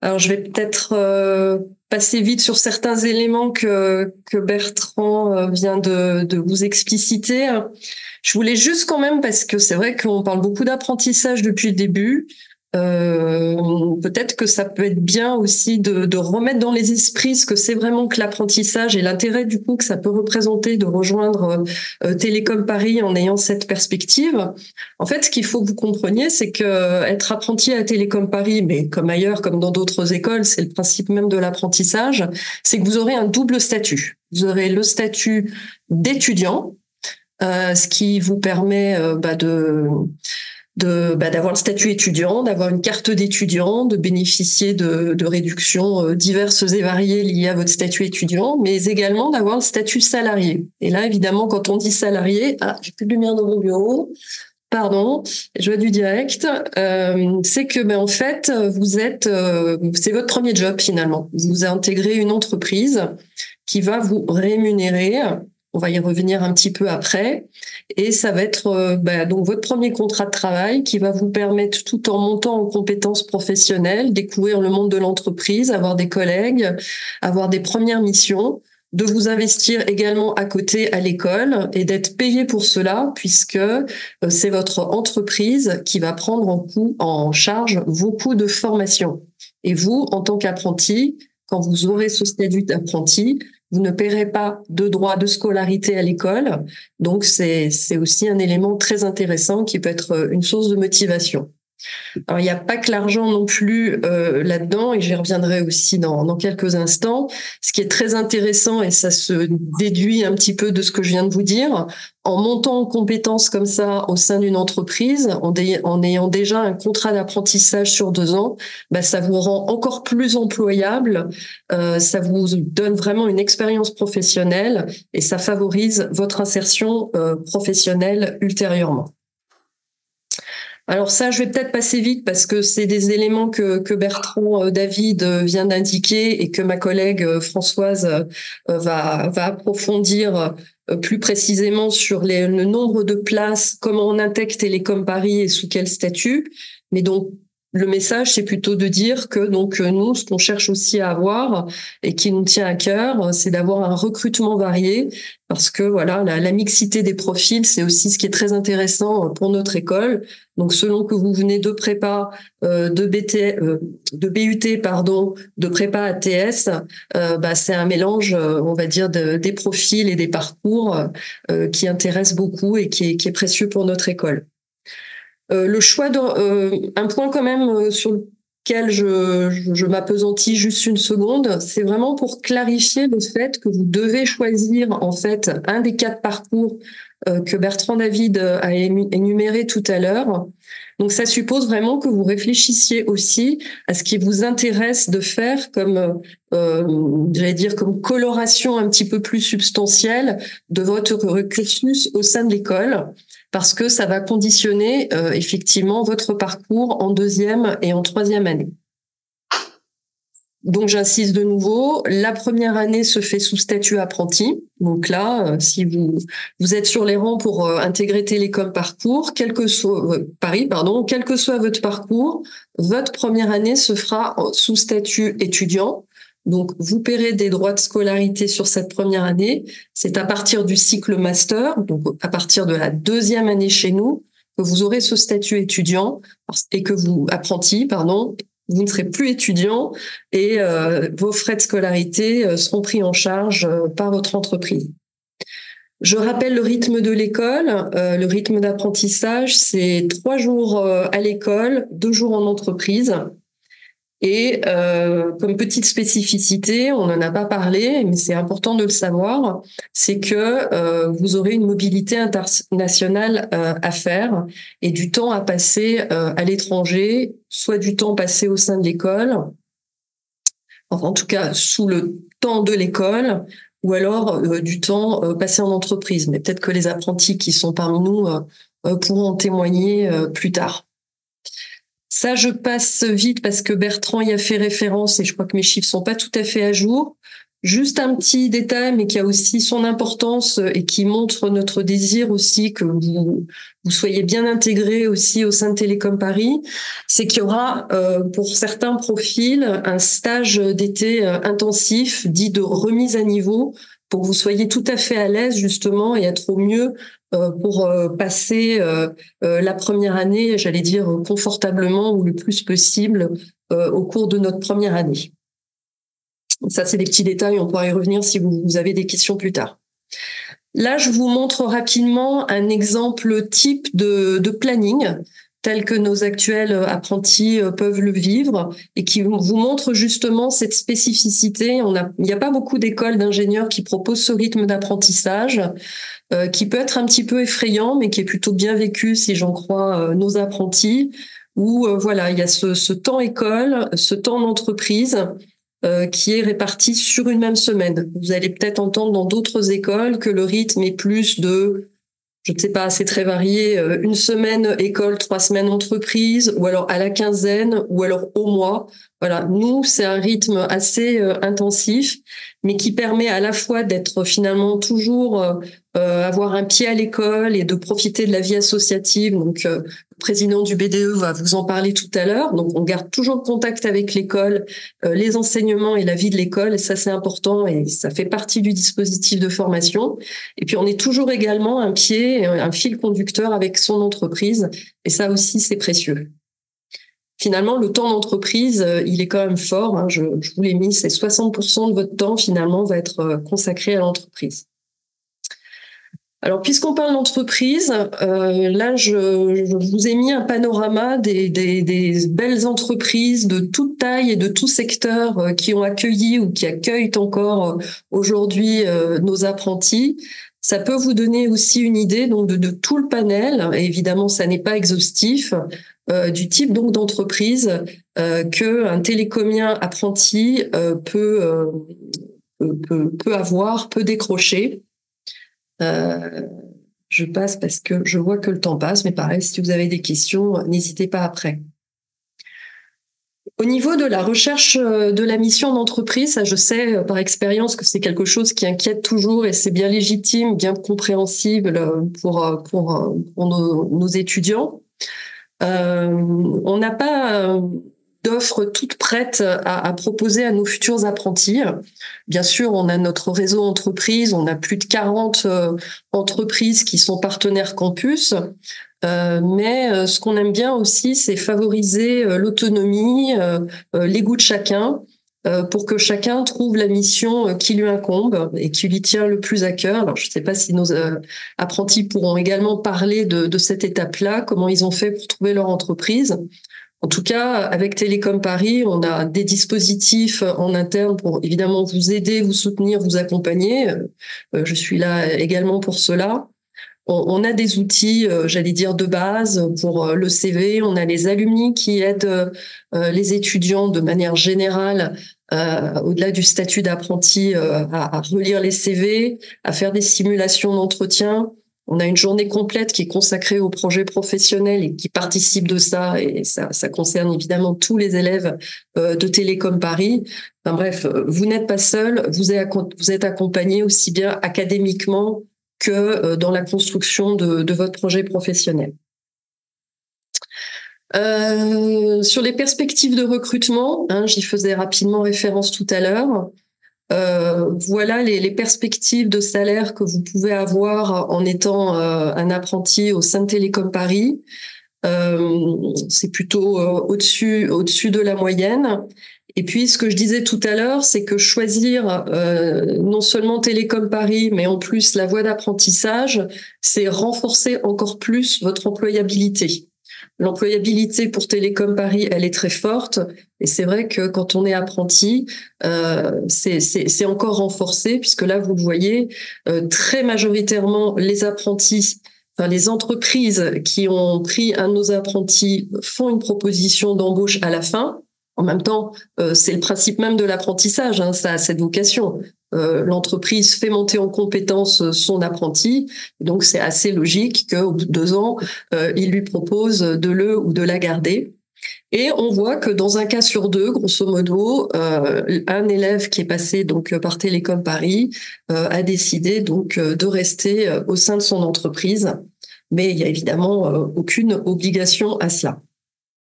Alors, je vais peut-être passer vite sur certains éléments que Bertrand vient de vous expliciter. Je voulais juste quand même, parce que c'est vrai qu'on parle beaucoup d'apprentissage depuis le début, peut-être que ça peut être bien aussi de remettre dans les esprits ce que c'est vraiment que l'apprentissage et l'intérêt du coup que ça peut représenter de rejoindre Télécom Paris en ayant cette perspective. En fait, ce qu'il faut que vous compreniez, c'est que être apprenti à Télécom Paris, mais comme ailleurs, comme dans d'autres écoles, c'est le principe même de l'apprentissage, c'est que vous aurez un double statut. Vous aurez le statut d'étudiant, ce qui vous permet d'avoir le statut étudiant, d'avoir une carte d'étudiant, de bénéficier de réductions diverses et variées liées à votre statut étudiant, mais également d'avoir le statut salarié. Et là, évidemment, quand on dit salarié, j'ai plus de lumière dans mon bureau. Pardon, je vois du direct. C'est que, en fait, c'est votre premier job finalement. Vous intégrez une entreprise qui va vous rémunérer. On va y revenir un petit peu après. Et ça va être donc votre premier contrat de travail qui va vous permettre, tout en montant en compétences professionnelles, découvrir le monde de l'entreprise, avoir des collègues, avoir des premières missions, de vous investir également à côté à l'école et d'être payé pour cela, puisque c'est votre entreprise qui va prendre en charge vos coûts de formation. Et vous, en tant qu'apprenti, quand vous aurez ce statut d'apprenti, vous ne paierez pas de droits de scolarité à l'école. Donc, c'est aussi un élément très intéressant qui peut être une source de motivation. Alors, il n'y a pas que l'argent non plus là-dedans, et j'y reviendrai aussi dans quelques instants. Ce qui est très intéressant, et ça se déduit un petit peu de ce que je viens de vous dire, en montant en compétences comme ça au sein d'une entreprise, en ayant déjà un contrat d'apprentissage sur 2 ans, ça vous rend encore plus employable, ça vous donne vraiment une expérience professionnelle et ça favorise votre insertion professionnelle ultérieurement. Alors ça, je vais peut-être passer vite parce que c'est des éléments que Bertrand David vient d'indiquer et que ma collègue Françoise va approfondir plus précisément sur le nombre de places, comment on intègre Télécom Paris et sous quel statut. Mais donc, le message, c'est plutôt de dire que nous, ce qu'on cherche aussi à avoir et qui nous tient à cœur, c'est d'avoir un recrutement varié parce que voilà, la mixité des profils, c'est aussi ce qui est très intéressant pour notre école. Donc, selon que vous venez de prépa, de BUT, de prépa ATS, c'est un mélange, on va dire, des profils et des parcours qui intéressent beaucoup et qui est précieux pour notre école. Le choix un point quand même sur lequel je m'appesantis juste une seconde, c'est vraiment pour clarifier le fait que vous devez choisir en fait un des 4 parcours que Bertrand David a énuméré tout à l'heure. Donc ça suppose vraiment que vous réfléchissiez aussi à ce qui vous intéresse de faire comme comme coloration un petit peu plus substantielle de votre cursus au sein de l'école, parce que ça va conditionner effectivement votre parcours en 2e et en 3e année. Donc j'insiste de nouveau, la première année se fait sous statut apprenti. Donc là, si vous êtes sur les rangs pour intégrer Télécom Parcours, quel que soit votre parcours, votre première année se fera sous statut étudiant. Donc vous paierez des droits de scolarité sur cette première année. C'est à partir du cycle master, donc à partir de la 2e année chez nous, que vous aurez ce statut étudiant et que vous vous ne serez plus étudiant et vos frais de scolarité seront pris en charge par votre entreprise. Je rappelle le rythme de l'école. Le rythme d'apprentissage, c'est 3 jours à l'école, 2 jours en entreprise. Et comme petite spécificité, on n'en a pas parlé, mais c'est important de le savoir, c'est que vous aurez une mobilité internationale à faire et du temps à passer à l'étranger, soit du temps passé au sein de l'école, enfin en tout cas sous le temps de l'école, ou alors du temps passé en entreprise. Mais peut-être que les apprentis qui sont parmi nous pourront en témoigner plus tard. Ça, je passe vite parce que Bertrand y a fait référence et je crois que mes chiffres sont pas tout à fait à jour. Juste un petit détail, mais qui a aussi son importance et qui montre notre désir aussi que vous soyez bien intégrés aussi au sein de Télécom Paris, c'est qu'il y aura pour certains profils un stage d'été intensif dit de remise à niveau pour que vous soyez tout à fait à l'aise justement et être au mieux pour passer la première année, j'allais dire confortablement ou le plus possible au cours de notre première année. Ça, c'est des petits détails, on pourra y revenir si vous avez des questions plus tard. Là, je vous montre rapidement un exemple type de planning tel que nos actuels apprentis peuvent le vivre et qui vous montre justement cette spécificité. Il n'y a pas beaucoup d'écoles d'ingénieurs qui proposent ce rythme d'apprentissage qui peut être un petit peu effrayant, mais qui est plutôt bien vécu si j'en crois nos apprentis, où voilà, il y a ce temps école, ce temps d'entreprise qui est réparti sur une même semaine. Vous allez peut-être entendre dans d'autres écoles que le rythme est plus de, je ne sais pas, c'est très varié, une semaine école, 3 semaines entreprise, ou alors à la quinzaine, ou alors au mois. Voilà, nous, c'est un rythme assez intensif, mais qui permet à la fois d'être finalement toujours avoir un pied à l'école et de profiter de la vie associative. Donc, le président du BDE va vous en parler tout à l'heure. Donc, on garde toujours le contact avec l'école, les enseignements et la vie de l'école. Et ça, c'est important et ça fait partie du dispositif de formation. Et puis, on est toujours également un pied, un fil conducteur avec son entreprise. Et ça aussi, c'est précieux. Finalement, le temps d'entreprise, il est quand même fort. Hein, je vous l'ai mis, c'est 60% de votre temps, finalement, va être consacré à l'entreprise. Alors, puisqu'on parle d'entreprise, là, je vous ai mis un panorama des belles entreprises de toute taille et de tout secteur qui ont accueilli ou qui accueillent encore aujourd'hui nos apprentis. Ça peut vous donner aussi une idée donc de tout le panel. Et évidemment, ça n'est pas exhaustif du type donc d'entreprise que un télécomien apprenti peut avoir, peut décrocher. Je passe parce que je vois que le temps passe, mais pareil, si vous avez des questions, n'hésitez pas après. Au niveau de la recherche de la mission d'entreprise, ça, je sais par expérience que c'est quelque chose qui inquiète toujours et c'est bien légitime, bien compréhensible pour nos étudiants. On n'a pas d'offres toutes prêtes à proposer à nos futurs apprentis. Bien sûr, on a notre réseau entreprise, on a plus de 40 entreprises qui sont partenaires campus, mais ce qu'on aime bien aussi, c'est favoriser l'autonomie, les goûts de chacun, pour que chacun trouve la mission qui lui incombe et qui lui tient le plus à cœur. Alors, je ne sais pas si nos apprentis pourront également parler de cette étape-là, comment ils ont fait pour trouver leur entreprise. En tout cas, avec Télécom Paris, on a des dispositifs en interne pour évidemment vous aider, vous soutenir, vous accompagner. Je suis là également pour cela. On a des outils, j'allais dire, de base pour le CV. On a les alumni qui aident les étudiants de manière générale, au-delà du statut d'apprenti, à relire les CV, à faire des simulations d'entretien. On a une journée complète qui est consacrée au projet professionnel et qui participe de ça. Et ça concerne évidemment tous les élèves de Télécom Paris. Enfin, bref, vous n'êtes pas seul, vous êtes accompagné aussi bien académiquement que dans la construction de votre projet professionnel. Sur les perspectives de recrutement, j'y faisais rapidement référence tout à l'heure. Voilà les perspectives de salaire que vous pouvez avoir en étant un apprenti au sein de Télécom Paris. C'est plutôt au-dessus de la moyenne. Et puis, ce que je disais tout à l'heure, c'est que choisir non seulement Télécom Paris, mais en plus la voie d'apprentissage, c'est renforcer encore plus votre employabilité. L'employabilité pour Télécom Paris, elle est très forte. Et c'est vrai que quand on est apprenti, c'est encore renforcé, puisque là, vous le voyez, très majoritairement, les apprentis, enfin les entreprises qui ont pris un de nos apprentis font une proposition d'embauche à la fin. En même temps, c'est le principe même de l'apprentissage, ça a cette vocation. L'entreprise fait monter en compétence son apprenti, donc c'est assez logique qu'au bout de 2 ans, il lui propose de le ou de la garder. Et on voit que dans un cas sur deux, grosso modo, un élève qui est passé donc par Télécom Paris a décidé donc de rester au sein de son entreprise, mais il y a évidemment aucune obligation à cela.